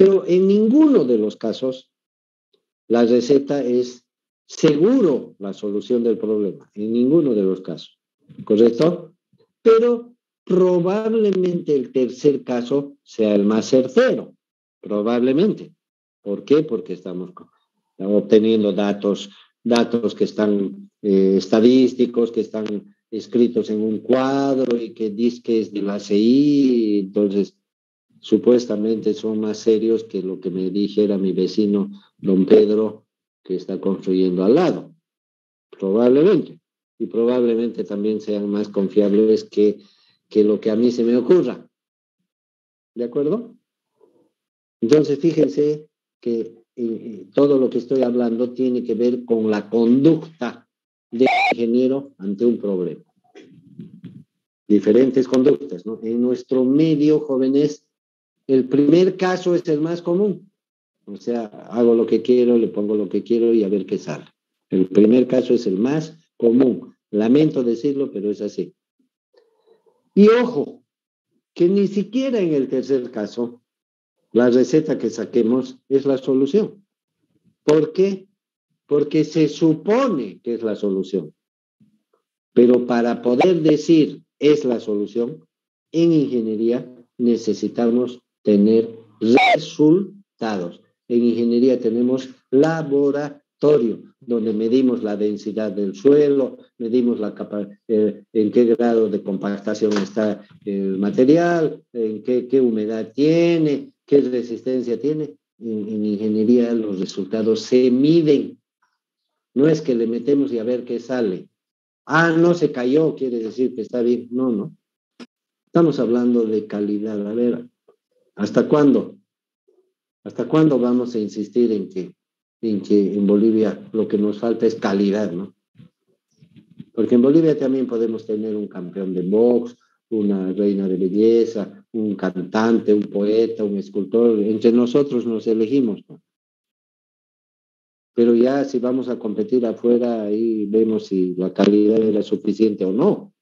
Pero en ninguno de los casos la receta es seguro la solución del problema, en ninguno de los casos, ¿correcto? Pero probablemente el tercer caso sea el más certero, probablemente. ¿Por qué? Porque estamos obteniendo datos que están estadísticos, que están escritos en un cuadro y que dice que es de la CI, entonces supuestamente son más serios que lo que me dijera mi vecino don Pedro que está construyendo al lado, probablemente. Y probablemente también sean más confiables que lo que a mí se me ocurra. ¿De acuerdo? Entonces, fíjense que todo lo que estoy hablando tiene que ver con la conducta del ingeniero ante un problema. Diferentes conductas, ¿no? En nuestro medio, jóvenes, el primer caso es el más común. O sea, hago lo que quiero, le pongo lo que quiero y a ver qué sale. El primer caso es el más común. Lamento decirlo, pero es así. Y ojo, que ni siquiera en el tercer caso, la receta que saquemos es la solución. ¿Por qué? Porque se supone que es la solución. Pero para poder decir es la solución, en ingeniería necesitamos tener resultados. En ingeniería tenemos laboratorio, donde medimos la densidad del suelo, medimos en qué grado de compactación está el material, en qué humedad tiene, qué resistencia tiene. En ingeniería los resultados se miden. No es que le metemos y a ver qué sale. Ah, no se cayó, quiere decir que está bien. No, no. Estamos hablando de calidad. A ver, ¿hasta cuándo? ¿Hasta cuándo vamos a insistir en Bolivia lo que nos falta es calidad, ¿no? Porque en Bolivia también podemos tener un campeón de box, una reina de belleza, un cantante, un poeta, un escultor. Entre nosotros nos elegimos, ¿no? Pero ya si vamos a competir afuera, ahí vemos si la calidad era suficiente o no.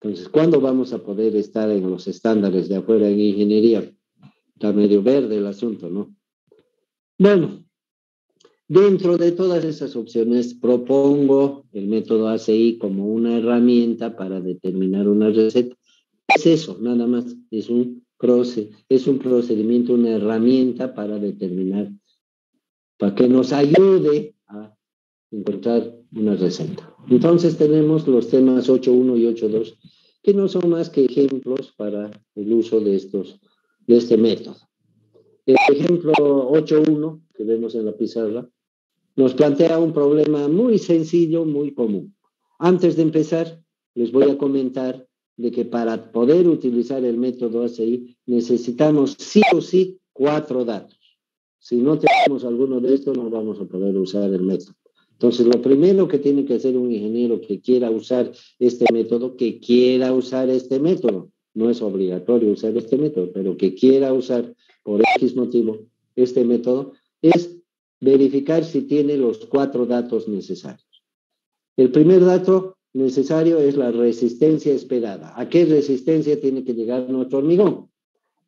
Entonces, ¿cuándo vamos a poder estar en los estándares de afuera en ingeniería? Está medio verde el asunto, ¿no? Bueno, dentro de todas esas opciones, propongo el método ACI como una herramienta para determinar una receta. Es eso, nada más. Es un procedimiento, una herramienta para determinar, para que nos ayude a encontrar una receta. Entonces tenemos los temas 8.1 y 8.2, que no son más que ejemplos para el uso de este método. El ejemplo 8.1 que vemos en la pizarra nos plantea un problema muy sencillo, muy común. Antes de empezar, les voy a comentar de que para poder utilizar el método ACI necesitamos sí o sí 4 datos. Si no tenemos alguno de estos, no vamos a poder usar el método. Entonces, lo primero que tiene que hacer un ingeniero que quiera usar este método, no es obligatorio usar este método, pero que quiera usar por X motivo este método, es verificar si tiene los 4 datos necesarios. El primer dato necesario es la resistencia esperada. ¿A qué resistencia tiene que llegar nuestro hormigón?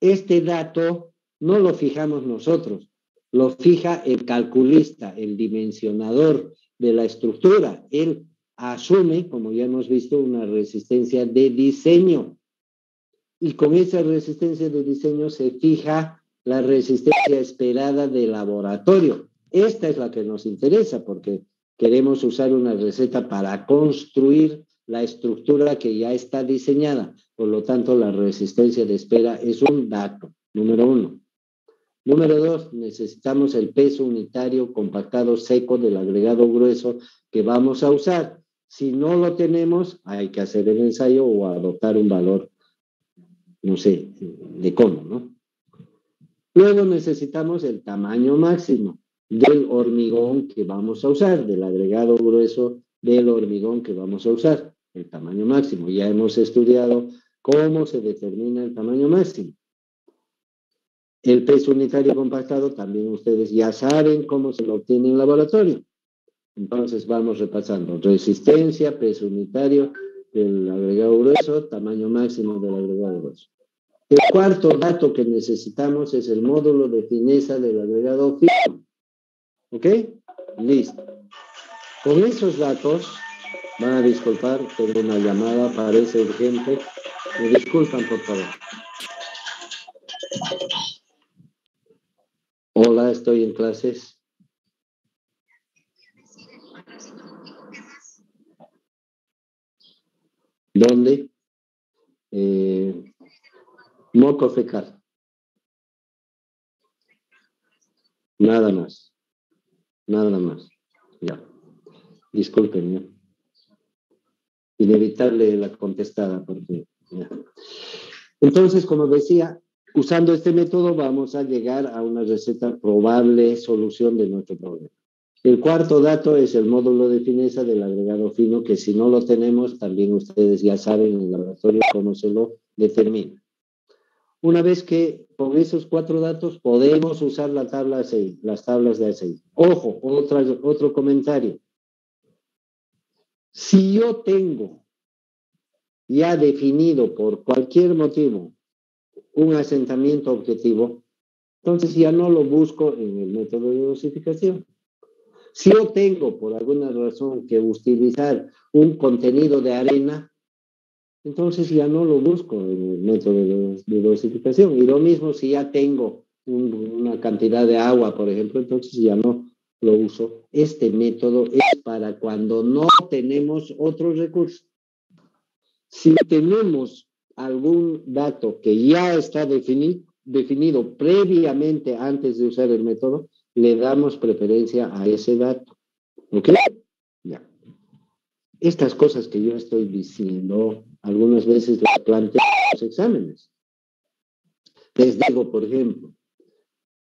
Este dato no lo fijamos nosotros, lo fija el calculista, el dimensionador de la estructura. Él asume, como ya hemos visto, una resistencia de diseño. Y con esa resistencia de diseño se fija la resistencia esperada de laboratorio. Esta es la que nos interesa porque queremos usar una receta para construir la estructura que ya está diseñada. Por lo tanto, la resistencia de espera es un dato, número 1. Número 2, necesitamos el peso unitario compactado seco del agregado grueso que vamos a usar. Si no lo tenemos, hay que hacer el ensayo o adoptar un valor, no sé, de cómo, ¿no? Luego necesitamos el tamaño máximo del hormigón que vamos a usar, del agregado grueso del hormigón que vamos a usar, el tamaño máximo. Ya hemos estudiado cómo se determina el tamaño máximo. El peso unitario compactado, también ustedes ya saben cómo se lo obtiene en laboratorio. Entonces vamos repasando. Resistencia, peso unitario del agregado grueso, tamaño máximo del agregado grueso. El cuarto dato que necesitamos es el módulo de fineza del agregado fino. ¿Ok? Listo. Con esos datos, van a disculpar, tengo una llamada, parece urgente. Me disculpan, por favor. Hola, estoy en clases. ¿Dónde? Moco fecal. Nada más. Nada más. Ya. Disculpen, ¿no? Inevitable la contestada, porque ya. Entonces, como decía, usando este método vamos a llegar a una receta probable solución de nuestro problema. El cuarto dato es el módulo de fineza del agregado fino, que si no lo tenemos, también ustedes ya saben en el laboratorio cómo se lo determina. Una vez que con esos cuatro datos podemos usar la tabla A6, las tablas de A6. Ojo, otro comentario. Si yo tengo ya definido por cualquier motivo un asentamiento objetivo, entonces ya no lo busco en el método de dosificación. Si yo tengo por alguna razón que utilizar un contenido de arena, entonces ya no lo busco en el método de dosificación. Y lo mismo si ya tengo una cantidad de agua, por ejemplo, entonces ya no lo uso. Este método es para cuando no tenemos otros recursos. Si tenemos algún dato que ya está definido previamente antes de usar el método, le damos preferencia a ese dato. ¿Ok? Ya. Estas cosas que yo estoy diciendo, algunas veces las planteo en los exámenes. Les digo, por ejemplo,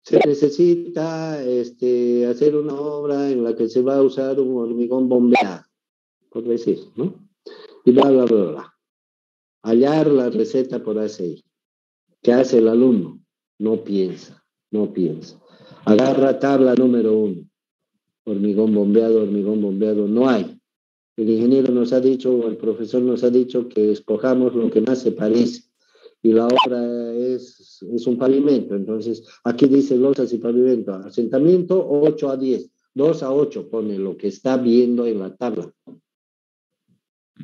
se necesita hacer una obra en la que se va a usar un hormigón bombeado, por decir, ¿no? Y bla, bla, bla, bla. Hallar la receta por ACI. ¿Qué hace el alumno? No piensa, no piensa. Agarra tabla número 1. Hormigón bombeado, no hay. El ingeniero nos ha dicho, o el profesor nos ha dicho que escojamos lo que más se parece. Y la obra es un pavimento. Entonces, aquí dice losas y pavimento. Asentamiento 8 a 10. 2 a 8 pone lo que está viendo en la tabla.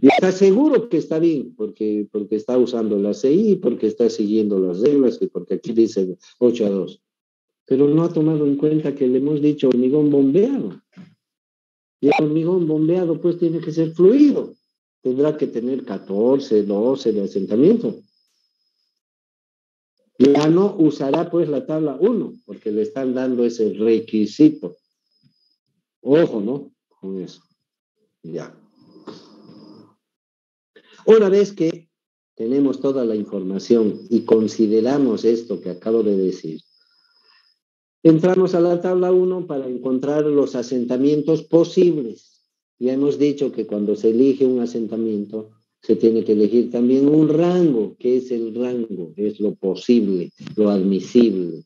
Y está seguro que está bien, porque está usando la CI, porque está siguiendo las reglas, y porque aquí dice 8 a 2. Pero no ha tomado en cuenta que le hemos dicho hormigón bombeado. Y el hormigón bombeado pues tiene que ser fluido. Tendrá que tener 14, 12 de asentamiento. Ya no usará pues la tabla 1, porque le están dando ese requisito. Ojo, ¿no? Con eso. Ya. Una vez que tenemos toda la información y consideramos esto que acabo de decir, entramos a la tabla 1 para encontrar los asentamientos posibles. Ya hemos dicho que cuando se elige un asentamiento, se tiene que elegir también un rango. ¿Qué es el rango? Es lo posible, lo admisible.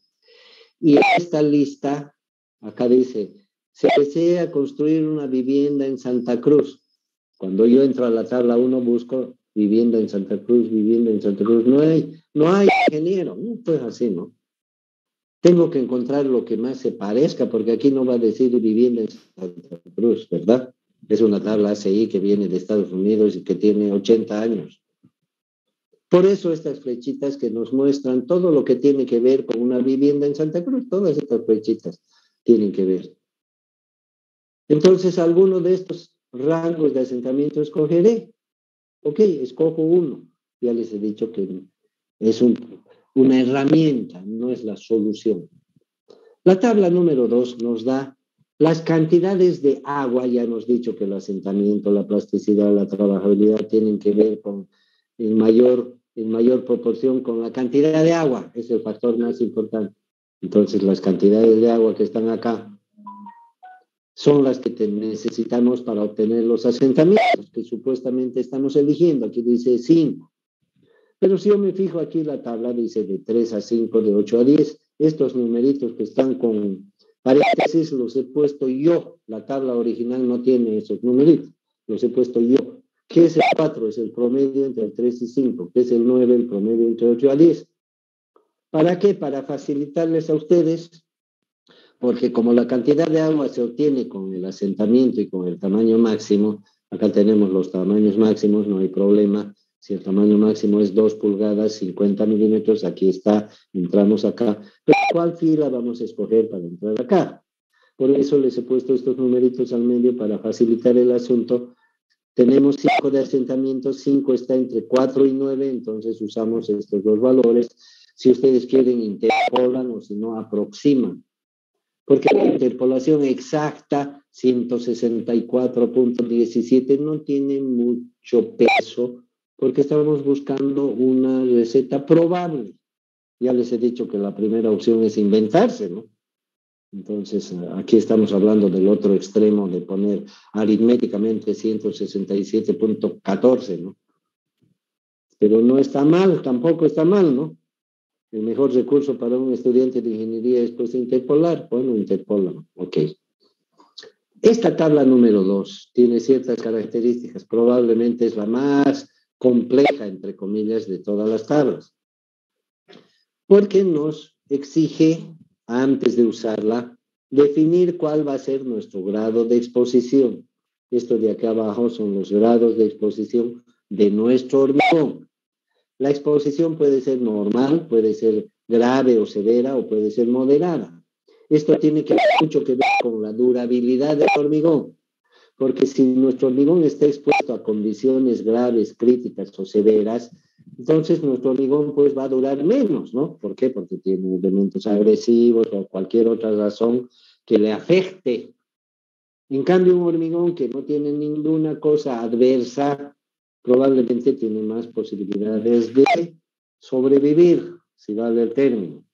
Y esta lista, acá dice, se desea construir una vivienda en Santa Cruz. Cuando yo entro a la tabla 1 busco vivienda en Santa Cruz, vivienda en Santa Cruz. No hay ingeniero, no pues así, ¿no? Tengo que encontrar lo que más se parezca, porque aquí no va a decir vivienda en Santa Cruz, ¿verdad? Es una tabla ACI que viene de Estados Unidos y que tiene 80 años. Por eso estas flechitas que nos muestran todo lo que tiene que ver con una vivienda en Santa Cruz, todas estas flechitas tienen que ver. Entonces, alguno de estos rangos de asentamiento escogeré. Ok, escojo uno. Ya les he dicho que es una herramienta, no es la solución. La tabla número 2 nos da las cantidades de agua. Ya hemos dicho que el asentamiento, la plasticidad, la trabajabilidad tienen que ver con en mayor proporción con la cantidad de agua. Es el factor más importante. Entonces, las cantidades de agua que están acá son las que necesitamos para obtener los asentamientos que supuestamente estamos eligiendo. Aquí dice 5. Pero si yo me fijo aquí, la tabla dice de 3 a 5, de 8 a 10. Estos numeritos que están con paréntesis los he puesto yo. La tabla original no tiene esos numeritos. Los he puesto yo. ¿Qué es el 4? Es el promedio entre el 3 y 5. ¿Qué es el 9? El promedio entre 8 a 10. ¿Para qué? Para facilitarles a ustedes, porque como la cantidad de agua se obtiene con el asentamiento y con el tamaño máximo, acá tenemos los tamaños máximos, no hay problema. Si el tamaño máximo es 2 pulgadas, 50 milímetros, aquí está, entramos acá. Pero ¿cuál fila vamos a escoger para entrar acá? Por eso les he puesto estos numeritos al medio para facilitar el asunto. Tenemos 5 de asentamiento, 5 está entre 4 y 9, entonces usamos estos dos valores. Si ustedes quieren, interpolan o si no, aproximan. Porque la interpolación exacta, 164.17, no tiene mucho peso, porque estamos buscando una receta probable. Ya les he dicho que la primera opción es inventarse, ¿no? Entonces, aquí estamos hablando del otro extremo de poner aritméticamente 167.14, ¿no? Pero no está mal, tampoco está mal, ¿no? El mejor recurso para un estudiante de ingeniería es pues interpolar. Bueno, interpolan, ok. Esta tabla número 2 tiene ciertas características, probablemente es la más compleja, entre comillas, de todas las tablas, porque nos exige, antes de usarla, definir cuál va a ser nuestro grado de exposición. Esto de acá abajo son los grados de exposición de nuestro hormigón. La exposición puede ser normal, puede ser grave o severa o puede ser moderada. Esto tiene mucho que ver con la durabilidad del hormigón, porque si nuestro hormigón está expuesto a condiciones graves, críticas o severas, entonces nuestro hormigón pues va a durar menos, ¿no? ¿Por qué? Porque tiene elementos agresivos o cualquier otra razón que le afecte. En cambio, un hormigón que no tiene ninguna cosa adversa, probablemente tiene más posibilidades de sobrevivir, si vale el término.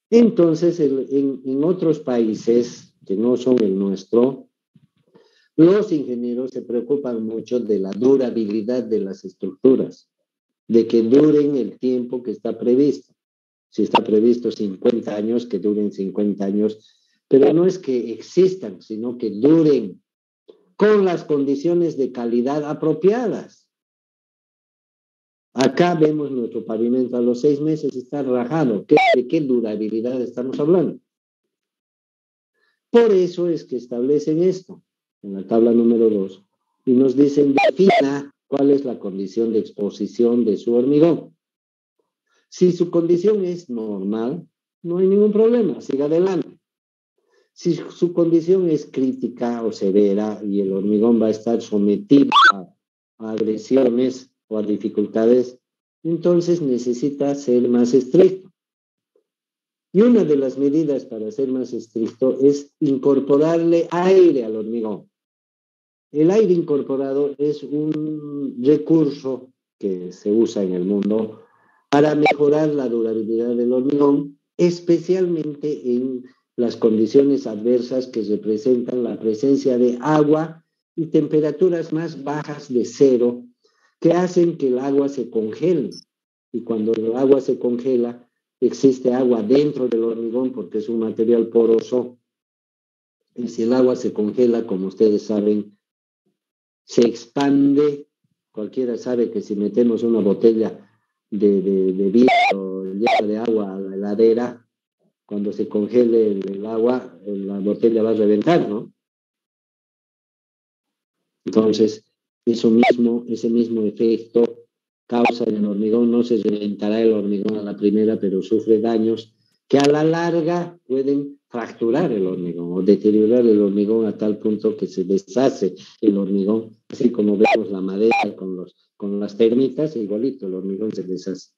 Entonces, en otros países que no son el nuestro, los ingenieros se preocupan mucho de la durabilidad de las estructuras, de que duren el tiempo que está previsto. Si está previsto 50 años, que duren 50 años, pero no es que existan, sino que duren con las condiciones de calidad apropiadas. Acá vemos nuestro pavimento a los 6 meses está rajado. ¿De qué durabilidad estamos hablando? Por eso es que establecen esto en la tabla número 2 y nos dicen defina cuál es la condición de exposición de su hormigón. Si su condición es normal, no hay ningún problema, siga adelante. Si su condición es crítica o severa y el hormigón va a estar sometido a agresiones o a dificultades, entonces necesita ser más estricto. Y una de las medidas para ser más estricto es incorporarle aire al hormigón. El aire incorporado es un recurso que se usa en el mundo para mejorar la durabilidad del hormigón, especialmente en las condiciones adversas que representan la presencia de agua y temperaturas más bajas de cero, que hacen que el agua se congele. Y cuando el agua se congela, existe agua dentro del hormigón porque es un material poroso. Y si el agua se congela, como ustedes saben, se expande. Cualquiera sabe que si metemos una botella de vidrio llena de agua a la heladera, cuando se congele el agua, la botella va a reventar, ¿no? Entonces, ese mismo efecto causa en el hormigón, no se reventará el hormigón a la primera, pero sufre daños que a la larga pueden fracturar el hormigón o deteriorar el hormigón a tal punto que se deshace el hormigón, así como vemos la madera con las termitas, igualito el hormigón se deshace.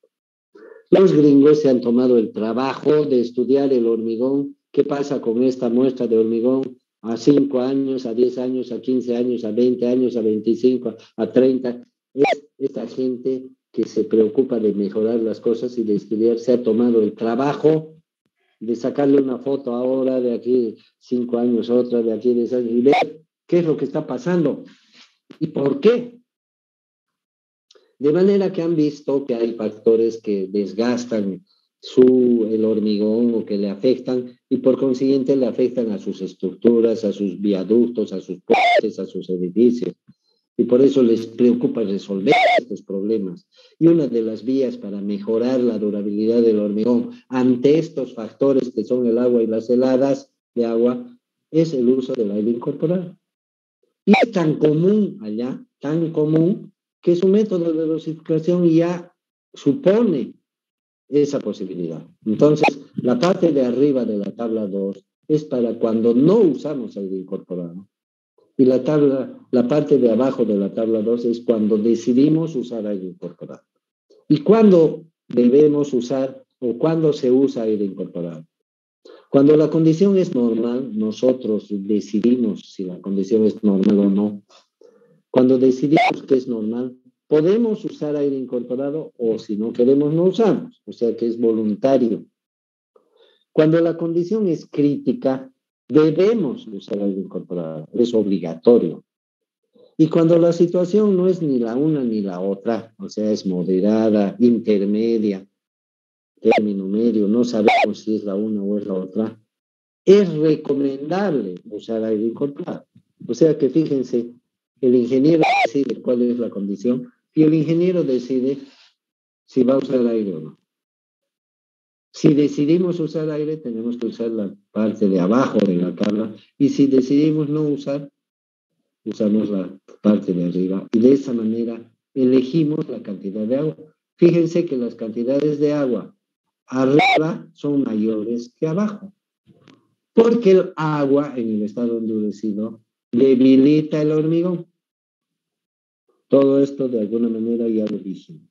Los gringos se han tomado el trabajo de estudiar el hormigón, qué pasa con esta muestra de hormigón a 5 años, a 10 años, a 15 años, a 20 años, a 25, a 30. Es esta gente que se preocupa de mejorar las cosas y de estudiar, se ha tomado el trabajo de sacarle una foto ahora, de aquí 5 años, otra, de aquí 10 años, y ver qué es lo que está pasando y por qué. De manera que han visto que hay factores que desgastan el hormigón o que le afectan y por consiguiente le afectan a sus estructuras, a sus viaductos, a sus puentes, a sus edificios. y por eso les preocupa resolver estos problemas. Y una de las vías para mejorar la durabilidad del hormigón ante estos factores que son el agua y las heladas de agua es el uso del aire incorporado. Y es tan común allá, tan común, que su método de dosificación ya supone esa posibilidad. Entonces, la parte de arriba de la tabla 2 es para cuando no usamos aire incorporado. Y la parte de abajo de la tabla 2 es cuando decidimos usar aire incorporado. ¿Y cuándo debemos usar o cuándo se usa aire incorporado? Cuando la condición es normal, nosotros decidimos si la condición es normal o no. Cuando decidimos que es normal, podemos usar aire incorporado o si no queremos, no usamos. O sea que es voluntario. Cuando la condición es crítica, debemos usar aire incorporado. Es obligatorio. Y cuando la situación no es ni la una ni la otra, o sea, es moderada, intermedia, término medio, no sabemos si es la una o es la otra, es recomendable usar aire incorporado. O sea que fíjense, el ingeniero decide cuál es la condición y el ingeniero decide si va a usar aire o no. Si decidimos usar aire, tenemos que usar la parte de abajo de la tabla y si decidimos no usar, usamos la parte de arriba y de esa manera elegimos la cantidad de agua. Fíjense que las cantidades de agua arriba son mayores que abajo, porque el agua en el estado endurecido debilita el hormigón. Todo esto de alguna manera ya lo dijimos.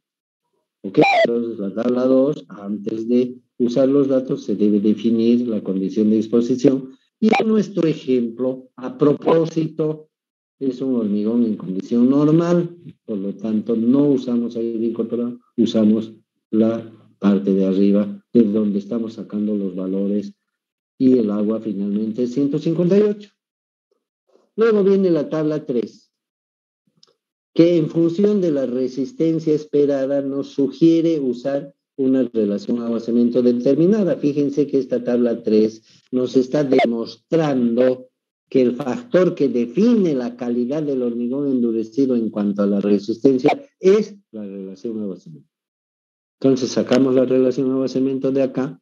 ¿Ok? Entonces la tabla 2, antes de usar los datos, se debe definir la condición de disposición. Y en nuestro ejemplo, a propósito, es un hormigón en condición normal, por lo tanto no usamos aire incorporado, usamos la parte de arriba, de donde estamos sacando los valores, y el agua finalmente es 158. Luego viene la tabla 3, que en función de la resistencia esperada nos sugiere usar una relación agua-cemento determinada. Fíjense que esta tabla 3 nos está demostrando que el factor que define la calidad del hormigón endurecido en cuanto a la resistencia es la relación agua-cemento. Entonces sacamos la relación agua-cemento de acá.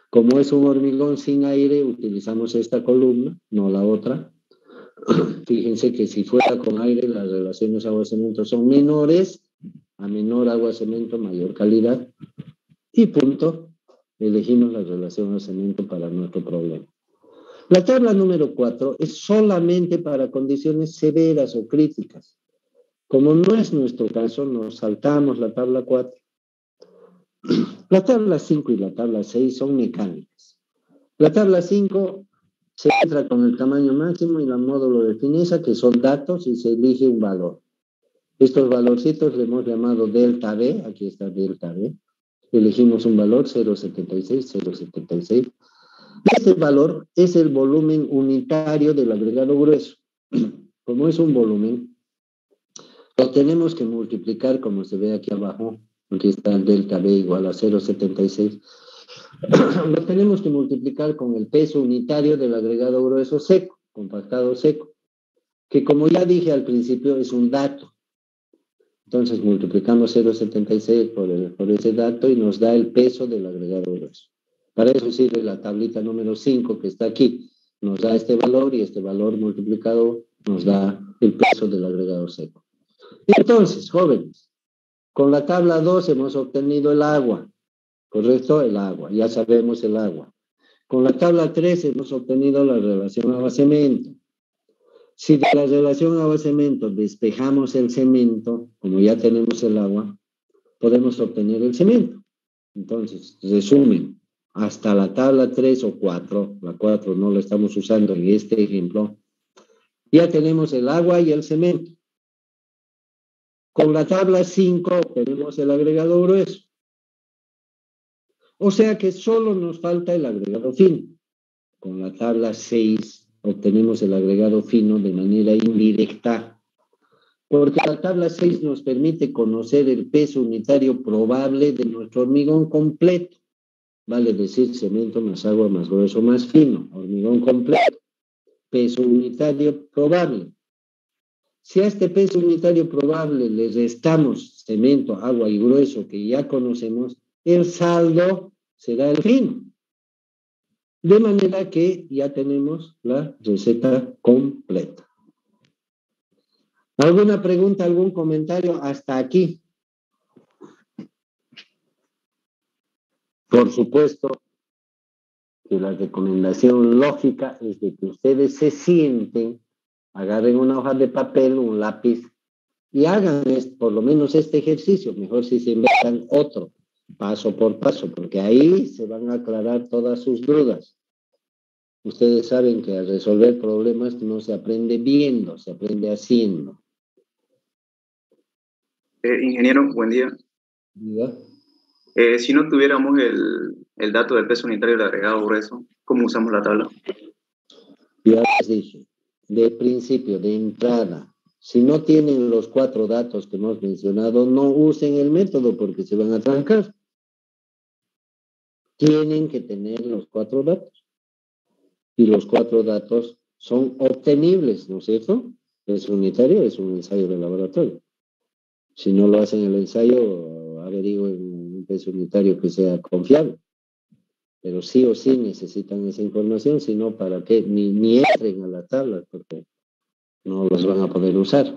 Como es un hormigón sin aire, utilizamos esta columna, no la otra. Fíjense que si fuera con aire, las relaciones agua-cemento son menores, a menor agua-cemento, mayor calidad, y punto, elegimos la relación agua-cemento para nuestro problema. La tabla número 4 es solamente para condiciones severas o críticas. Como no es nuestro caso, nos saltamos la tabla 4. La tabla 5 y la tabla 6 son mecánicas. La tabla 5 se entra con el tamaño máximo y el módulo de fineza, que son datos, y se elige un valor. Estos valorcitos le hemos llamado delta B, aquí está delta B. Elegimos un valor 0,76, 0,76. Este valor es el volumen unitario del agregado grueso. Como es un volumen, lo tenemos que multiplicar, como se ve aquí abajo, aquí está el delta B igual a 0,76. Lo tenemos que multiplicar con el peso unitario del agregado grueso seco, compactado seco, que como ya dije al principio es un dato. Entonces multiplicamos 0,76 por ese dato y nos da el peso del agregado grueso. Para eso sirve la tablita número 5 que está aquí. Nos da este valor y este valor multiplicado nos da el peso del agregado seco. Entonces, jóvenes, con la tabla 2 hemos obtenido el agua. ¿Correcto? El agua. Ya sabemos el agua. Con la tabla 3 hemos obtenido la relación agua-cemento. Si de la relación agua-cemento despejamos el cemento, como ya tenemos el agua, podemos obtener el cemento. Entonces, resumen, hasta la tabla 3 o 4, la 4 no la estamos usando en este ejemplo, ya tenemos el agua y el cemento. Con la tabla 5 tenemos el agregado grueso. O sea que solo nos falta el agregado fino. Con la tabla 6 obtenemos el agregado fino de manera indirecta, porque la tabla 6 nos permite conocer el peso unitario probable de nuestro hormigón completo. Vale decir, cemento más agua más grueso más fino, hormigón completo, peso unitario probable. Si a este peso unitario probable le restamos cemento, agua y grueso que ya conocemos, el saldo será el fino. De manera que ya tenemos la receta completa. ¿Alguna pregunta, algún comentario hasta aquí? Por supuesto que la recomendación lógica es de que ustedes se sienten, agarren una hoja de papel, un lápiz y hagan por lo menos este ejercicio. Mejor si se inventan otro, paso por paso, porque ahí se van a aclarar todas sus dudas. Ustedes saben que al resolver problemas no se aprende viendo, se aprende haciendo. Ingeniero, buen día. ¿Ya? Si no tuviéramos el dato del peso unitario del agregado grueso, ¿cómo usamos la tabla? Ya les dije, de principio, de entrada, si no tienen los 4 datos que hemos mencionado, no usen el método porque se van a trancar. Tienen que tener los 4 datos. Y los 4 datos son obtenibles, ¿no es cierto? Peso unitario es un ensayo de laboratorio. Si no lo hacen el ensayo, averigüen un peso unitario que sea confiable. Pero sí o sí necesitan esa información, si no, ¿para qué? Ni entren a las tablas, porque no los van a poder usar.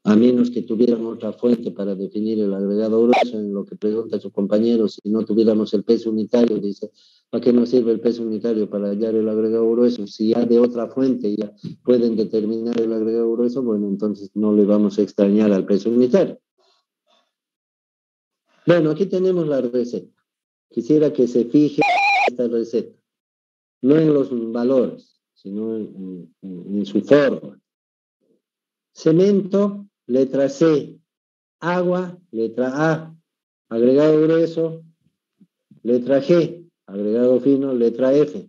A menos que tuvieran otra fuente para definir el agregado grueso, en lo que pregunta su compañero, si no tuviéramos el peso unitario, dice, ¿para qué nos sirve el peso unitario? Para hallar el agregado grueso. Si ya de otra fuente ya pueden determinar el agregado grueso, bueno, entonces no le vamos a extrañar al peso unitario. Bueno, aquí tenemos la receta. Quisiera que se fije en esta receta, no en los valores, sino en su forma. Cemento, letra C. Agua, letra A. Agregado grueso, letra G. Agregado fino, letra F.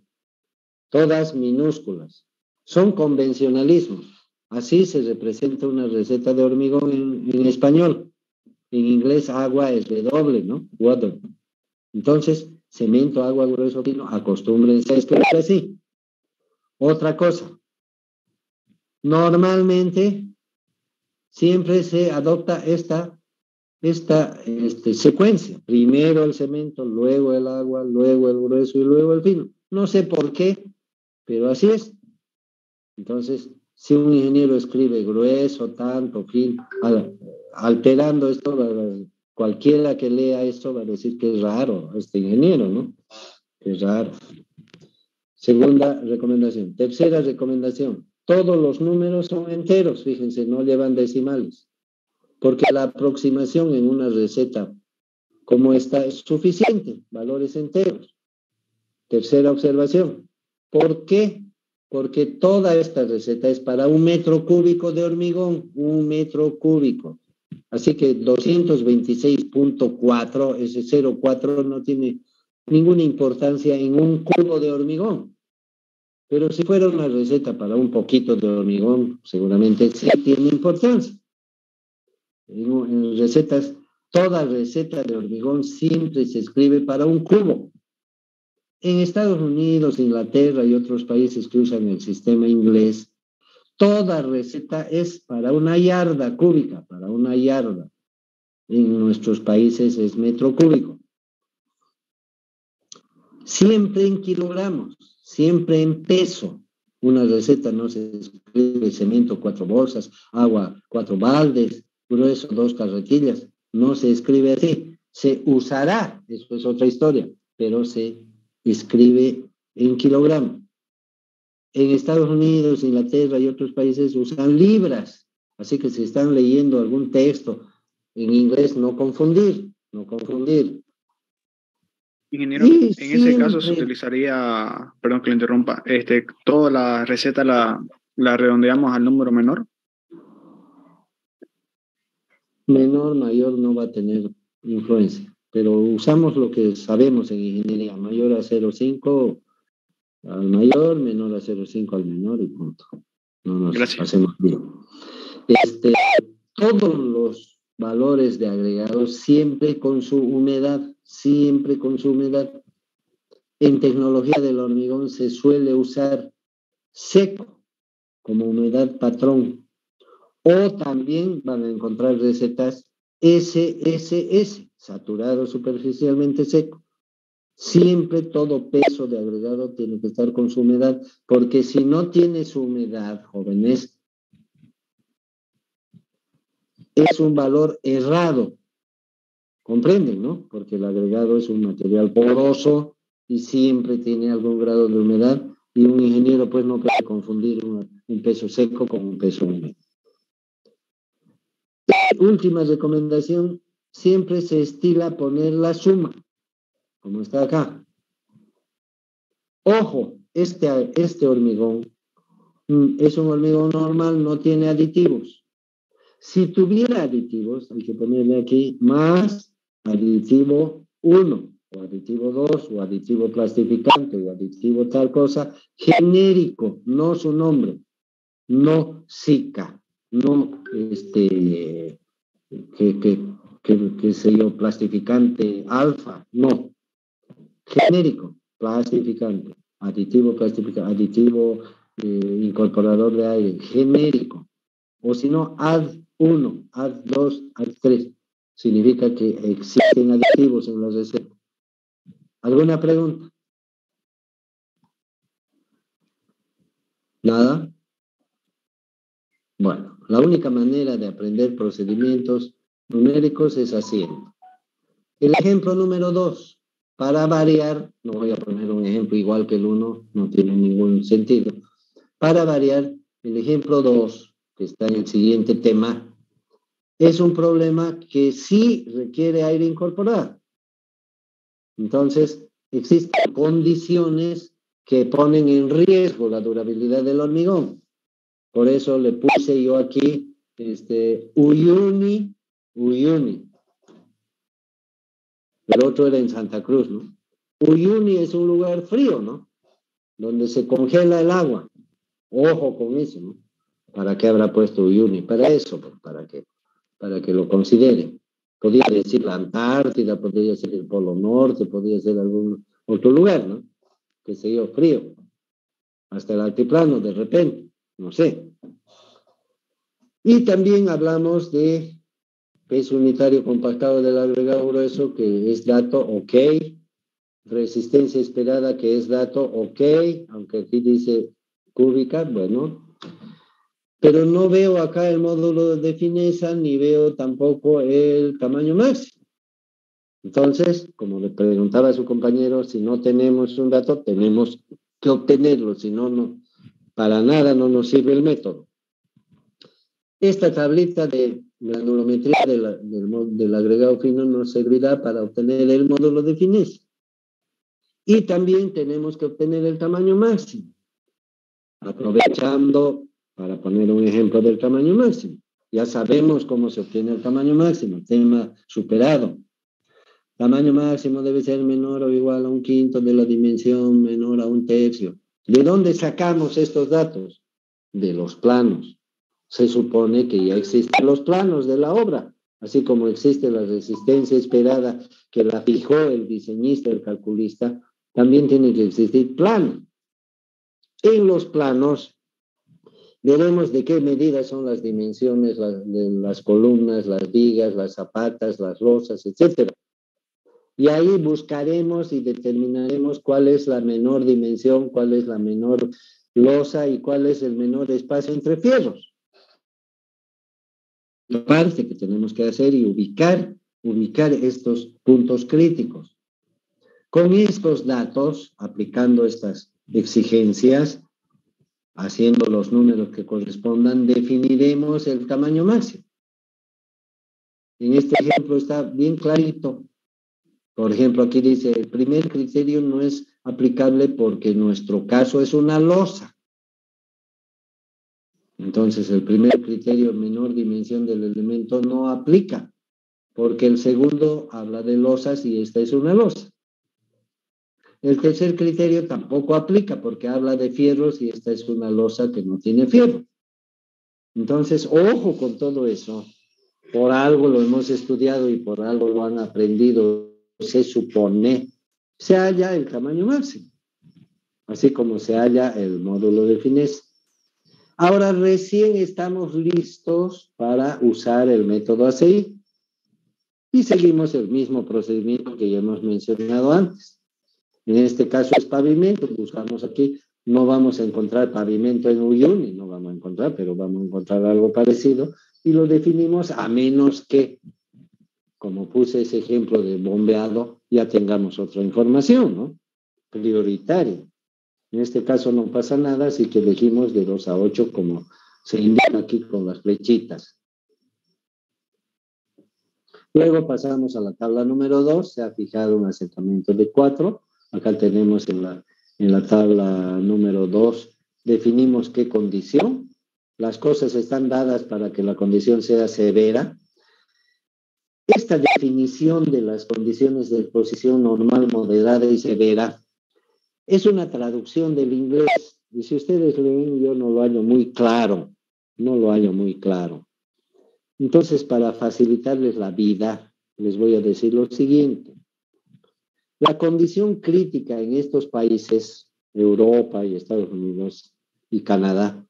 Todas minúsculas. Son convencionalismos. Así se representa una receta de hormigón en español. En inglés, agua es W, ¿no? Water. Entonces, cemento, agua, grueso, fino, acostúmbrense a escribir así. Otra cosa. Normalmente, siempre se adopta esta secuencia. Primero el cemento, luego el agua, luego el grueso y luego el fino. No sé por qué, pero así es. Entonces, si un ingeniero escribe grueso, tanto, fino, alterando esto, cualquiera que lea esto va a decir que es raro este ingeniero, ¿no? Que es raro. Segunda recomendación. Tercera recomendación. Todos los números son enteros, fíjense, no llevan decimales. Porque la aproximación en una receta como esta es suficiente, valores enteros. Tercera observación. ¿Por qué? Porque toda esta receta es para 1 metro cúbico de hormigón, 1 metro cúbico. Así que 226.4, ese 0,4 no tiene ninguna importancia en un cubo de hormigón. Pero si fuera una receta para un poquito de hormigón, seguramente sí tiene importancia. En recetas, toda receta de hormigón siempre se escribe para un cubo. En Estados Unidos, Inglaterra y otros países que usan el sistema inglés, toda receta es para una yarda cúbica, para una yarda. En nuestros países es metro cúbico. Siempre en kilogramos, siempre en peso. Una receta no se escribe cemento 4 bolsas, agua 4 baldes, grueso 2 carretillas. No se escribe así. Se usará, eso es otra historia, pero se escribe en kilogramos. En Estados Unidos, Inglaterra y otros países usan libras. Así que si están leyendo algún texto en inglés, no confundir, no confundir. Ingeniero, en ese caso se utilizaría, perdón que le interrumpa, toda la receta la redondeamos al número menor. Menor, mayor no va a tener influencia, pero usamos lo que sabemos en ingeniería, mayor a 0,5 al mayor, menor a 0,5 al menor y punto. No nos hacemos bien. Todos los valores de agregados siempre con su humedad, siempre con su humedad. En tecnología del hormigón se suele usar seco, como humedad patrón. O también van a encontrar recetas SSS, saturado superficialmente seco. Siempre todo peso de agregado tiene que estar con su humedad, porque si no tiene su humedad, jóvenes, es un valor errado. ¿Comprenden, no? Porque el agregado es un material poroso y siempre tiene algún grado de humedad, y un ingeniero pues no puede confundir un peso seco con un peso húmedo. Última recomendación, siempre se estila poner la suma, como está acá. Ojo, este hormigón es un hormigón normal, no tiene aditivos. Si tuviera aditivos, hay que ponerle aquí más aditivo 1, o aditivo 2, o aditivo plastificante, o aditivo tal cosa, genérico, no su nombre, no SICA, no qué sé yo, plastificante alfa, no, genérico, plastificante, aditivo incorporador de aire, genérico, o si no, AD1, AD2, AD3, significa que existen aditivos en los recetas. ¿Alguna pregunta? ¿Nada? Bueno, la única manera de aprender procedimientos numéricos es haciendo. El ejemplo número 2, para variar, no voy a poner un ejemplo igual que el 1, no tiene ningún sentido. Para variar, el ejemplo 2, que está en el siguiente tema, es un problema que sí requiere aire incorporado. Entonces, existen condiciones que ponen en riesgo la durabilidad del hormigón. Por eso le puse yo aquí Uyuni. El otro era en Santa Cruz, ¿no? Uyuni es un lugar frío, ¿no? Donde se congela el agua. Ojo con eso, ¿no? ¿Para qué habrá puesto Uyuni? Para eso, pues, para que lo consideren. Podría decir la Antártida, podría ser el Polo Norte, podría ser algún otro lugar, ¿no? Que sé yo, frío. Hasta el altiplano, de repente, no sé. Y también hablamos de peso unitario compactado del agregado grueso, que es dato ok. Resistencia esperada, que es dato ok, aunque aquí dice cúbica, bueno. Pero no veo acá el módulo de fineza, ni veo tampoco el tamaño máximo. Entonces, como le preguntaba a su compañero, si no tenemos un dato, tenemos que obtenerlo, si no, no, para nada no nos sirve el método. Esta tablita de granulometría del agregado fino nos servirá para obtener el módulo de fineza. Y también tenemos que obtener el tamaño máximo, aprovechando para poner un ejemplo del tamaño máximo. Ya sabemos cómo se obtiene el tamaño máximo, tema superado. Tamaño máximo debe ser menor o igual a 1/5 de la dimensión, menor a 1/3. ¿De dónde sacamos estos datos? De los planos. Se supone que ya existen los planos de la obra, así como existe la resistencia esperada que la fijó el diseñista, el calculista, también tiene que existir plano. En los planos veremos de qué medidas son las dimensiones de las columnas, las vigas, las zapatas, las losas, etc. Y ahí buscaremos y determinaremos cuál es la menor dimensión, cuál es la menor losa y cuál es el menor espacio entre fierros. La parte que tenemos que hacer y ubicar estos puntos críticos. Con estos datos, aplicando estas exigencias, haciendo los números que correspondan, definiremos el tamaño máximo. En este ejemplo está bien clarito. Por ejemplo, aquí dice, el primer criterio no es aplicable porque nuestro caso es una losa. Entonces, el primer criterio, menor dimensión del elemento, no aplica, porque el segundo habla de losas y esta es una losa. El tercer criterio tampoco aplica, porque habla de fierros y esta es una losa que no tiene fierro. Entonces, ojo con todo eso. Por algo lo hemos estudiado y por algo lo han aprendido, se supone, se halla el tamaño máximo. así como se halla el módulo de fineza. Ahora recién estamos listos para usar el método ACI y seguimos el mismo procedimiento que ya hemos mencionado antes. En este caso es pavimento, buscamos aquí, no vamos a encontrar pavimento en Uyuni, no vamos a encontrar, pero vamos a encontrar algo parecido y lo definimos a menos que, como puse ese ejemplo de bombeado, ya tengamos otra información, ¿no? Prioritaria. En este caso no pasa nada, así que elegimos de 2 a 8 como se indica aquí con las flechitas. Luego pasamos a la tabla número 2, se ha fijado un asentamiento de 4. Acá tenemos en la tabla número 2, definimos qué condición. Las cosas están dadas para que la condición sea severa. Esta definición de las condiciones de exposición normal, moderada y severa es una traducción del inglés. Y si ustedes leen, yo no lo hallo muy claro. No lo hallo muy claro. Entonces, para facilitarles la vida, les voy a decir lo siguiente. La condición crítica en estos países, Europa y Estados Unidos y Canadá,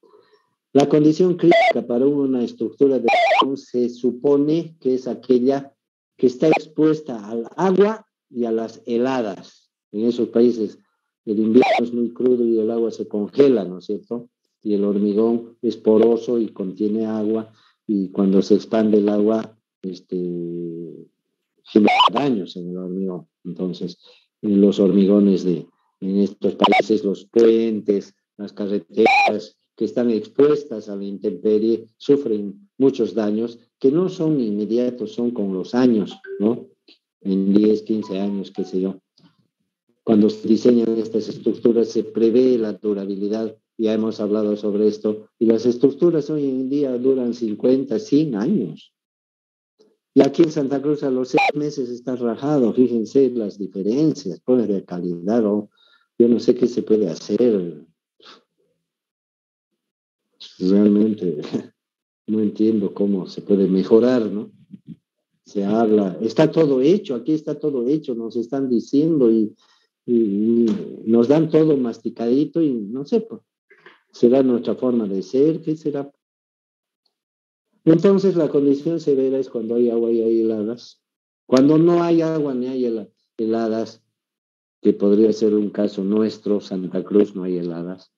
la condición crítica para una estructura de beton se supone que es aquella que está expuesta al agua y a las heladas. En esos países el invierno es muy crudo y el agua se congela, ¿no es cierto? Y el hormigón es poroso y contiene agua y cuando se expande el agua, genera daños en el hormigón. Entonces, en los hormigones en estos países, los puentes, las carreteras que están expuestas a la intemperie sufren muchos daños que no son inmediatos, son con los años, ¿no? En 10, 15 años, qué sé yo. Cuando se diseñan estas estructuras se prevé la durabilidad, ya hemos hablado sobre esto, y las estructuras hoy en día duran 50, 100 años. Y aquí en Santa Cruz a los 6 meses está rajado, fíjense las diferencias, pues de calidad, o yo no sé qué se puede hacer. Realmente no entiendo cómo se puede mejorar, ¿no? Se habla, está todo hecho, aquí está todo hecho, nos están diciendo y nos dan todo masticadito y no sé, pues, será nuestra forma de ser, ¿qué será? Entonces la condición severa es cuando hay agua y hay heladas. Cuando no hay agua ni hay heladas, que podría ser un caso nuestro, Santa Cruz no hay heladas.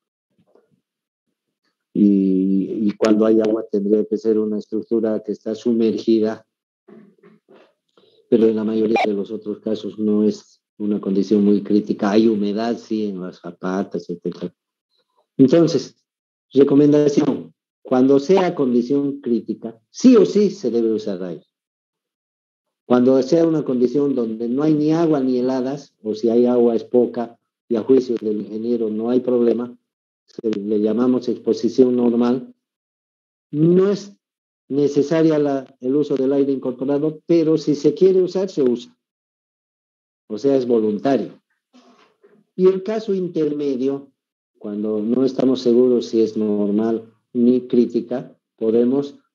Y cuando hay agua tendría que ser una estructura que está sumergida, pero en la mayoría de los otros casos no es una condición muy crítica. Hay humedad, sí, en las zapatas, etc. Entonces, recomendación, cuando sea condición crítica, sí o sí se debe usar aire. Cuando sea una condición donde no hay ni agua ni heladas, o si hay agua es poca, y a juicio del ingeniero no hay problema, le llamamos exposición normal, no es necesaria el uso del aire incorporado, pero si se quiere usar, se usa. O sea, es voluntario. Y el caso intermedio, cuando no estamos seguros si es normal ni crítica,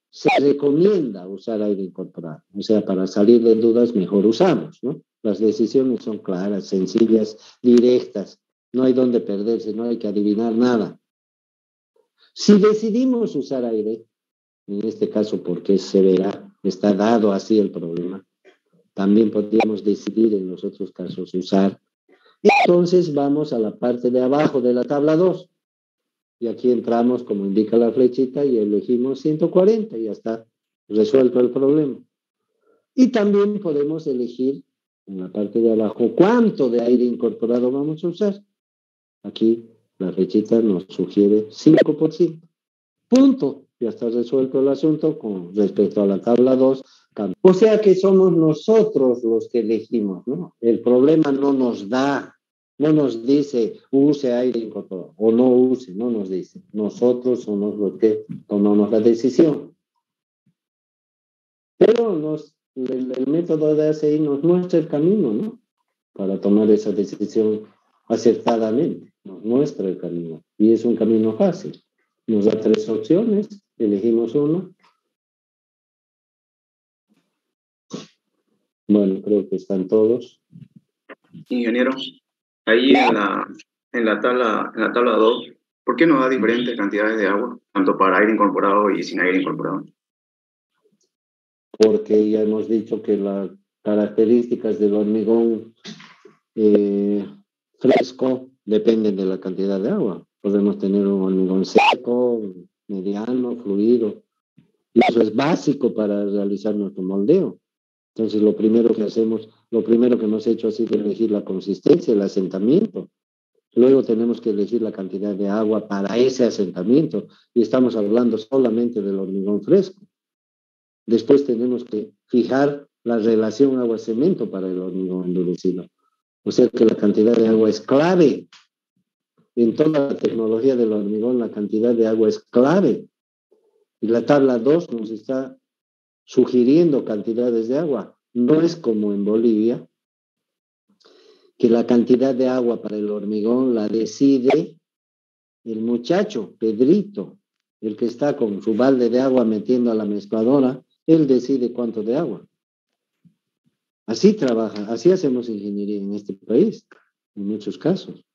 se recomienda usar aire incorporado. O sea, para salir de dudas, mejor usamos, ¿no? Las decisiones son claras, sencillas, directas. No hay donde perderse, no hay que adivinar nada. Si decidimos usar aire, en este caso porque es severa, está dado así el problema, también podríamos decidir en los otros casos usar. Entonces vamos a la parte de abajo de la tabla 2. Y aquí entramos, como indica la flechita, y elegimos 140 y ya está resuelto el problema. Y también podemos elegir en la parte de abajo cuánto de aire incorporado vamos a usar. Aquí la flechita nos sugiere 5%. Punto. Ya está resuelto el asunto con respecto a la tabla 2. O sea que somos nosotros los que elegimos, ¿no? El problema no nos dice use aire incorporado o no use, no nos dice. Nosotros somos los que tomamos la decisión. Pero el método de ACI nos muestra el camino, ¿no? Para tomar esa decisión acertadamente. Nos muestra el camino. Y es un camino fácil. Nos da 3 opciones, elegimos una. Bueno, creo que están todos. Ingeniero, ahí en la tabla 2, ¿por qué nos da diferentes cantidades de agua, tanto para aire incorporado y sin aire incorporado? Porque ya hemos dicho que las características del hormigón fresco dependen de la cantidad de agua. Podemos tener un hormigón seco, mediano, fluido. Y eso es básico para realizar nuestro moldeo. Entonces, lo primero que hemos hecho ha sido elegir la consistencia, el asentamiento. Luego tenemos que elegir la cantidad de agua para ese asentamiento. Y estamos hablando solamente del hormigón fresco. Después tenemos que fijar la relación agua-cemento para el hormigón endurecido. O sea que la cantidad de agua es clave. En toda la tecnología del hormigón, la cantidad de agua es clave. Y la tabla 2 nos está sugiriendo cantidades de agua. No es como en Bolivia, que la cantidad de agua para el hormigón la decide el muchacho, Pedrito, el que está con su balde de agua metiendo a la mezcladora, él decide cuánto de agua. Así trabaja, así hacemos ingeniería en este país, en muchos casos.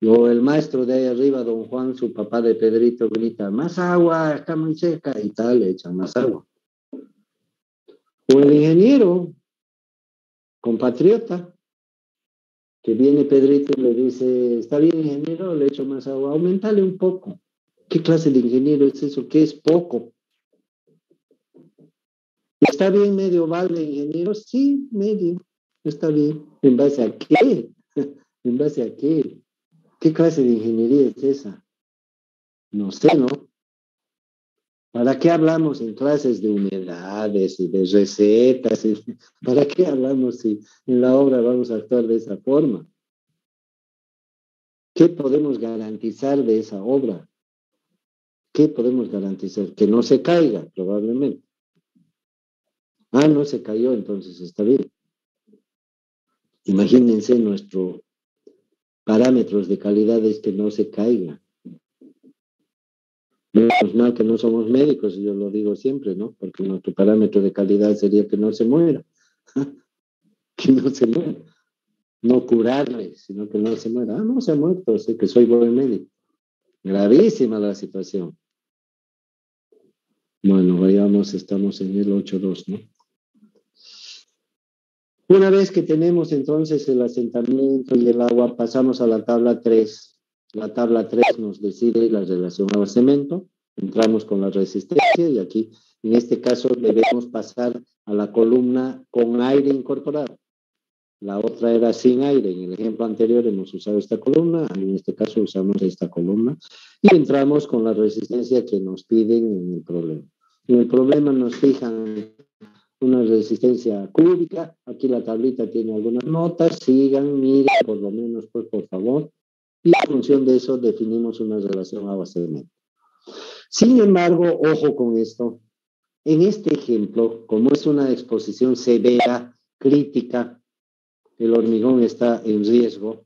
O el maestro de ahí arriba, don Juan, su papá de Pedrito, grita, más agua, está muy seca, y tal, le echan más agua. O el ingeniero, compatriota, que viene Pedrito y le dice, está bien, ingeniero, le echo más agua, aumentale un poco. ¿Qué clase de ingeniero es eso? ¿Qué es poco? ¿Está bien medio balde, ingeniero? Sí, medio, está bien. ¿En base a qué? ¿En base a qué? ¿Qué clase de ingeniería es esa? No sé, ¿no? ¿Para qué hablamos en clases de humedades y de recetas? ¿Para qué hablamos si en la obra vamos a actuar de esa forma? ¿Qué podemos garantizar de esa obra? ¿Qué podemos garantizar? Que no se caiga, probablemente. Ah, no se cayó, entonces está bien. Imagínense nuestros parámetros de calidad es que no se caiga. Menos mal que no somos médicos, y yo lo digo siempre, ¿no? Porque nuestro parámetro de calidad sería que no se muera. Que no se muera. No curarle, sino que no se muera. Ah, no se ha muerto, sé que soy buen médico. Gravísima la situación. Bueno, vayamos, estamos en el 8.2, ¿no? Una vez que tenemos entonces el asentamiento y el agua, pasamos a la tabla 3. La tabla 3 nos decide la relación agua-cemento. Entramos con la resistencia y aquí, en este caso, debemos pasar a la columna con aire incorporado. La otra era sin aire. En el ejemplo anterior hemos usado esta columna, en este caso usamos esta columna y entramos con la resistencia que nos piden en el problema. En el problema nos fijan una resistencia cúbica. Aquí la tablita tiene algunas notas. Sigan, miren por lo menos, pues, por favor. Y en función de eso definimos una relación agua-cemento. Sin embargo, ojo con esto. En este ejemplo, como es una exposición severa, crítica, el hormigón está en riesgo,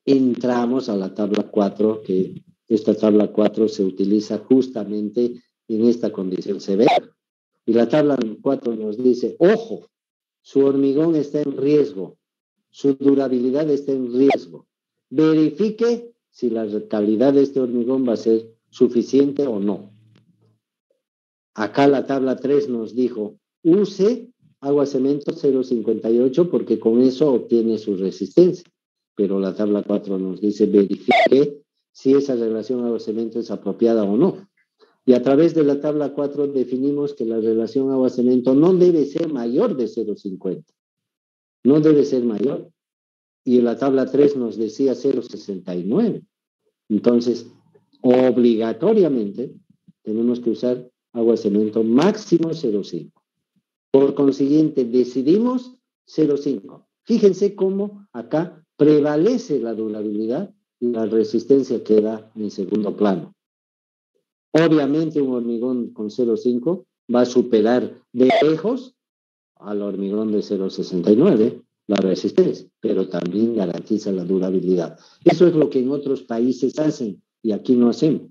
entramos a la tabla 4, que esta tabla 4 se utiliza justamente en esta condición severa. Y la tabla 4 nos dice, ojo, su hormigón está en riesgo, su durabilidad está en riesgo. Verifique si la calidad de este hormigón va a ser suficiente o no. Acá la tabla 3 nos dijo, use agua-cemento 0,58 porque con eso obtiene su resistencia. Pero la tabla 4 nos dice, verifique si esa relación agua-cemento es apropiada o no. Y a través de la tabla 4 definimos que la relación agua-cemento no debe ser mayor de 0,50. No debe ser mayor. Y en la tabla 3 nos decía 0,69. Entonces, obligatoriamente tenemos que usar agua-cemento máximo 0,5. Por consiguiente, decidimos 0,5. Fíjense cómo acá prevalece la durabilidad y la resistencia queda en segundo plano. Obviamente un hormigón con 0,5 va a superar de lejos al hormigón de 0,69 la resistencia, pero también garantiza la durabilidad. Eso es lo que en otros países hacen y aquí no hacemos.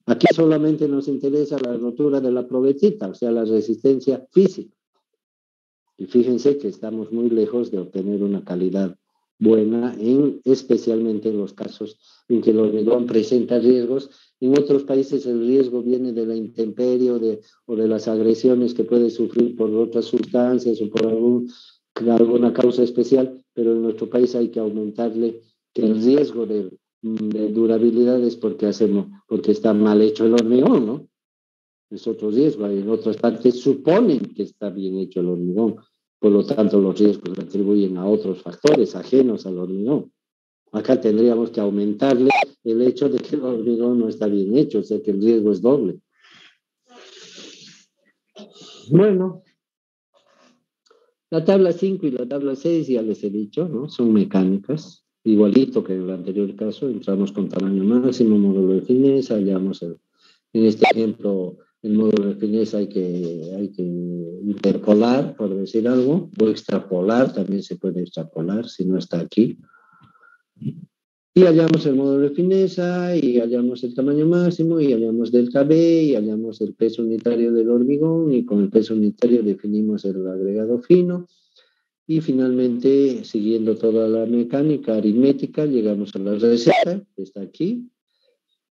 Aquí solamente nos interesa la rotura de la probetita, o sea, la resistencia física. Y fíjense que estamos muy lejos de obtener una calidad buena, especialmente en los casos en que el hormigón presenta riesgos. En otros países el riesgo viene de la intemperie o de las agresiones que puede sufrir por otras sustancias o por alguna causa especial, pero en nuestro país hay que aumentarle que el riesgo de durabilidad es porque está mal hecho el hormigón, ¿no? Es otro riesgo. En otras partes suponen que está bien hecho el hormigón, por lo tanto los riesgos se atribuyen a otros factores ajenos al hormigón. Acá tendríamos que aumentarle el hecho de que el hormigón no está bien hecho, o sea que el riesgo es doble. Bueno, la tabla 5 y la tabla 6 ya les he dicho, ¿no? Son mecánicas. Igualito que en el anterior caso, entramos con tamaño máximo, módulo de fineza, hallamos en este ejemplo el módulo de fineza hay que interpolar, por decir algo, o extrapolar, también se puede extrapolar si no está aquí. Y hallamos el módulo de fineza, y hallamos el tamaño máximo, y hallamos delta B, y hallamos el peso unitario del hormigón, y con el peso unitario definimos el agregado fino. Y finalmente, siguiendo toda la mecánica aritmética, llegamos a la receta, que está aquí,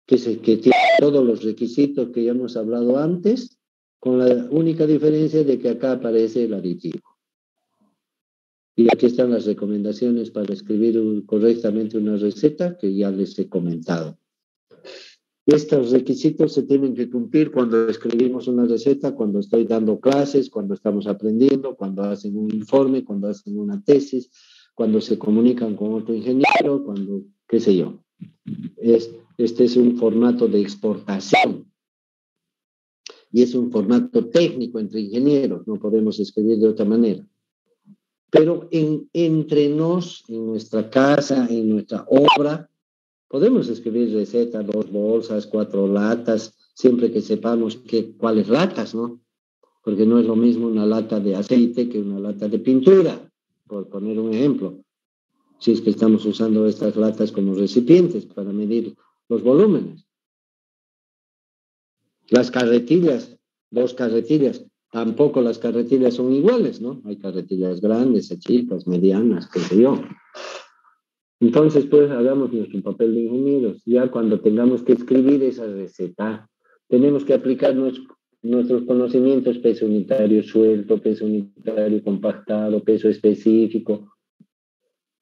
que tiene todos los requisitos que ya hemos hablado antes, con la única diferencia de que acá aparece el aditivo. Y aquí están las recomendaciones para escribir correctamente una receta que ya les he comentado. Estos requisitos se tienen que cumplir cuando escribimos una receta, cuando estoy dando clases, cuando estamos aprendiendo, cuando hacen un informe, cuando hacen una tesis, cuando se comunican con otro ingeniero, cuando, qué sé yo. Este es un formato de exportación y es un formato técnico entre ingenieros, no podemos escribir de otra manera. Pero entre nos, en nuestra casa, en nuestra obra, podemos escribir receta, 2 bolsas, 4 latas, siempre que sepamos cuáles latas, ¿no? Porque no es lo mismo una lata de aceite que una lata de pintura, por poner un ejemplo. Si es que estamos usando estas latas como recipientes para medir los volúmenes. Las carretillas, 2 carretillas, tampoco las carretillas son iguales, ¿no? Hay carretillas grandes, chicas, medianas, qué sé yo. Entonces, pues, hagamos nuestro papel de ingenieros. Ya cuando tengamos que escribir esa receta, tenemos que aplicar nuestros conocimientos, peso unitario suelto, peso unitario compactado, peso específico.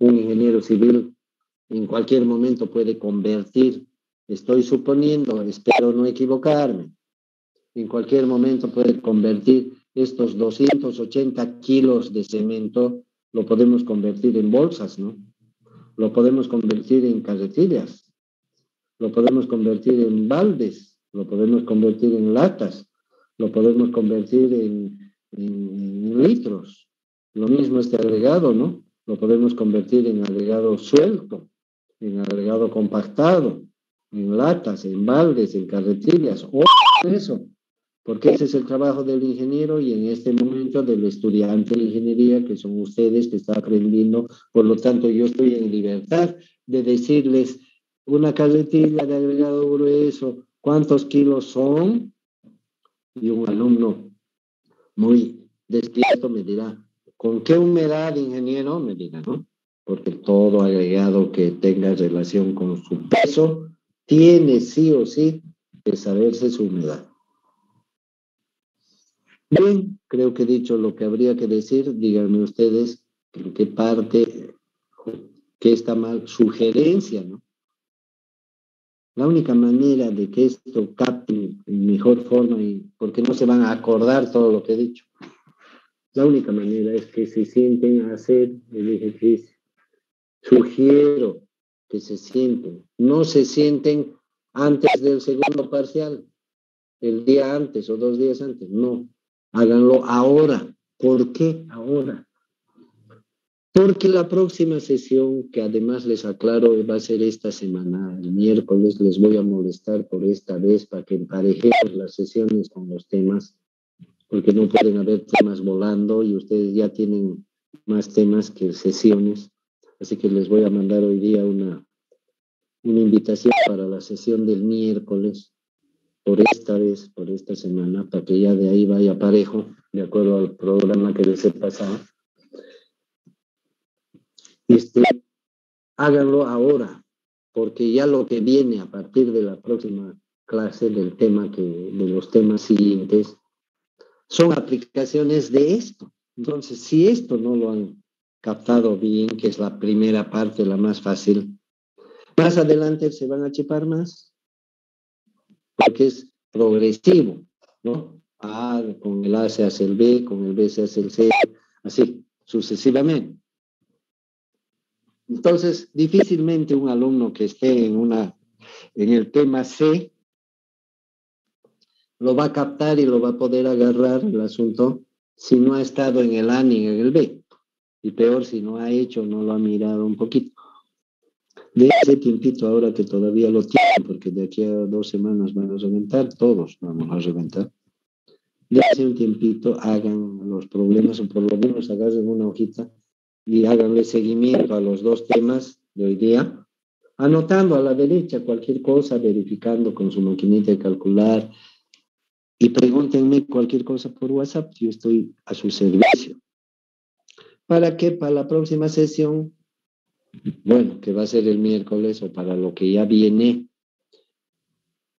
Un ingeniero civil en cualquier momento puede convertir, estoy suponiendo, espero no equivocarme, en cualquier momento puede convertir estos 280 kilos de cemento, lo podemos convertir en bolsas, ¿no? Lo podemos convertir en carretillas, lo podemos convertir en baldes, lo podemos convertir en latas, lo podemos convertir en litros. Lo mismo este agregado, ¿no? Lo podemos convertir en agregado suelto, en agregado compactado, en latas, en baldes, en carretillas, o eso. Porque ese es el trabajo del ingeniero y en este momento del estudiante de ingeniería, que son ustedes que están aprendiendo. Por lo tanto, yo estoy en libertad de decirles una carretilla de agregado grueso, ¿cuántos kilos son? Y un alumno muy despierto me dirá, ¿con qué humedad, ingeniero? Me dirá, ¿no? Porque todo agregado que tenga relación con su peso tiene sí o sí que saberse su humedad. Bien, creo que he dicho lo que habría que decir. Díganme ustedes en qué parte, qué está mal, sugerencia, ¿no? La única manera de que esto capte en mejor forma, y porque no se van a acordar todo lo que he dicho, la única manera es que se sienten a hacer el ejercicio. Sugiero que se sienten, no se sienten antes del segundo parcial, el día antes o 2 días antes, no. Háganlo ahora. ¿Por qué ahora? Porque la próxima sesión, que además les aclaro, va a ser esta semana, el miércoles, les voy a molestar por esta vez para que emparejemos las sesiones con los temas, porque no pueden haber temas volando y ustedes ya tienen más temas que sesiones. Así que les voy a mandar hoy día una invitación para la sesión del miércoles, por esta vez, por esta semana, para que ya de ahí vaya parejo, de acuerdo al programa que les he pasado. háganlo ahora, porque ya lo que viene a partir de la próxima clase de los temas siguientes son aplicaciones de esto. Entonces, si esto no lo han captado bien, que es la primera parte, la más fácil, más adelante se van a chipar más, porque es progresivo, ¿no? A, con el A se hace el B, con el B se hace el C, así, sucesivamente. Entonces, difícilmente un alumno que esté en el tema C lo va a captar y lo va a poder agarrar el asunto si no ha estado en el A ni en el B. Y peor si no ha hecho, no lo ha mirado un poquito. De ese tiempito ahora que todavía lo tienen, porque de aquí a 2 semanas van a reventar, todos vamos a reventar. De hace un tiempito hagan los problemas, o por lo menos agarren una hojita y háganle seguimiento a los 2 temas de hoy día, anotando a la derecha cualquier cosa, verificando con su maquinita de calcular, y pregúntenme cualquier cosa por WhatsApp, yo estoy a su servicio. ¿Para qué? Para la próxima sesión, bueno, que va a ser el miércoles, o para lo que ya viene,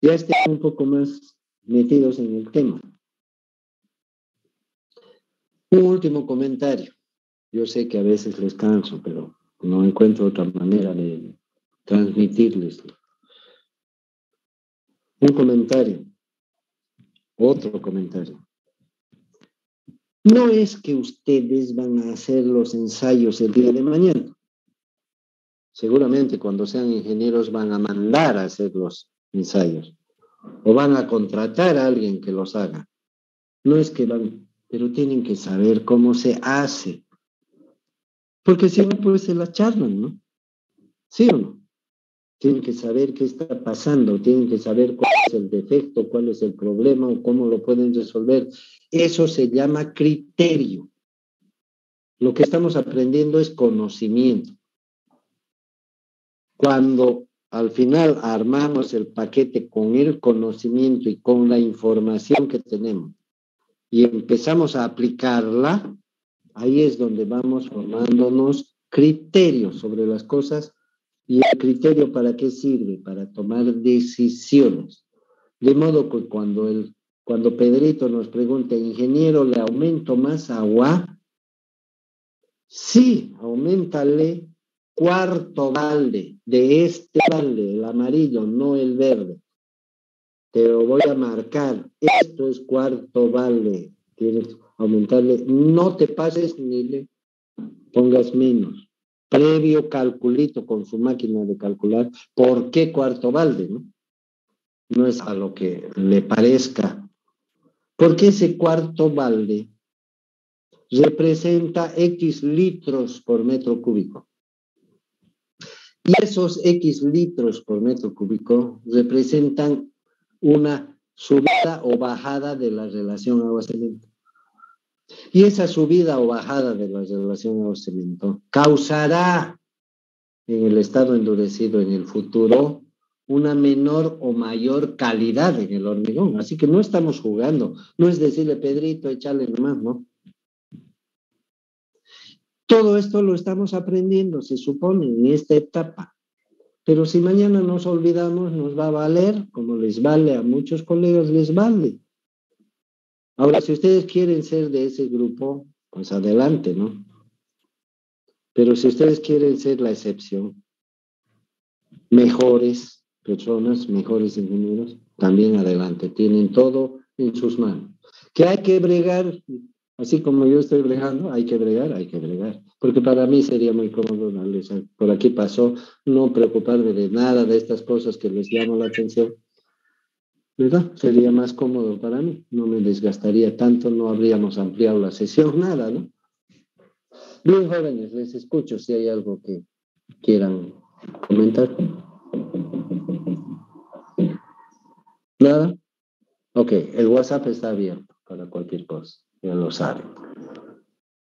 ya estén un poco más metidos en el tema. Un último comentario. Yo sé que a veces les canso, pero no encuentro otra manera de transmitirles. Un comentario. Otro comentario. No es que ustedes van a hacer los ensayos el día de mañana. Seguramente cuando sean ingenieros van a mandar a hacer los ensayos o van a contratar a alguien que los haga. No es que van, pero tienen que saber cómo se hace. Porque si no, pues se la charlan, ¿no? ¿Sí o no? Tienen que saber qué está pasando, tienen que saber cuál es el defecto, cuál es el problema o cómo lo pueden resolver. Eso se llama criterio. Lo que estamos aprendiendo es conocimiento. Cuando al final armamos el paquete con el conocimiento y con la información que tenemos y empezamos a aplicarla, ahí es donde vamos formándonos criterios sobre las cosas. ¿Y el criterio para qué sirve? Para tomar decisiones. De modo que cuando Pedrito nos pregunta, ingeniero, ¿le aumento más agua? Sí, auméntale 1/4 balde de este balde, el amarillo, no el verde. Te lo voy a marcar. Esto es 1/4 balde. Tienes que aumentarle. No te pases ni le pongas menos. Previo calculito con su máquina de calcular. ¿Por qué 1/4 balde? No es a lo que le parezca. Porque ese 1/4 balde representa X litros por metro cúbico. Y esos X litros por metro cúbico representan una subida o bajada de la relación agua-cemento. Y esa subida o bajada de la relación agua-cemento causará en el estado endurecido en el futuro una menor o mayor calidad en el hormigón. Así que no estamos jugando. No es decirle, Pedrito, échale nomás, ¿no? Todo esto lo estamos aprendiendo, se supone, en esta etapa. Pero si mañana nos olvidamos, nos va a valer, como les vale a muchos colegas, les vale. Ahora, si ustedes quieren ser de ese grupo, pues adelante, ¿no? Pero si ustedes quieren ser la excepción, mejores personas, mejores ingenieros, también adelante. Tienen todo en sus manos. Que hay que bregar, así como yo estoy bregando, hay que bregar. Porque para mí sería muy cómodo darles, por aquí pasó, no preocuparme de nada de estas cosas que les llamo la atención. ¿Verdad? Sería más cómodo para mí, no me desgastaría tanto, no habríamos ampliado la sesión, nada, ¿no? Bien, jóvenes, les escucho si hay algo que quieran comentar. ¿Nada? Ok, el WhatsApp está abierto para cualquier cosa, ya lo saben.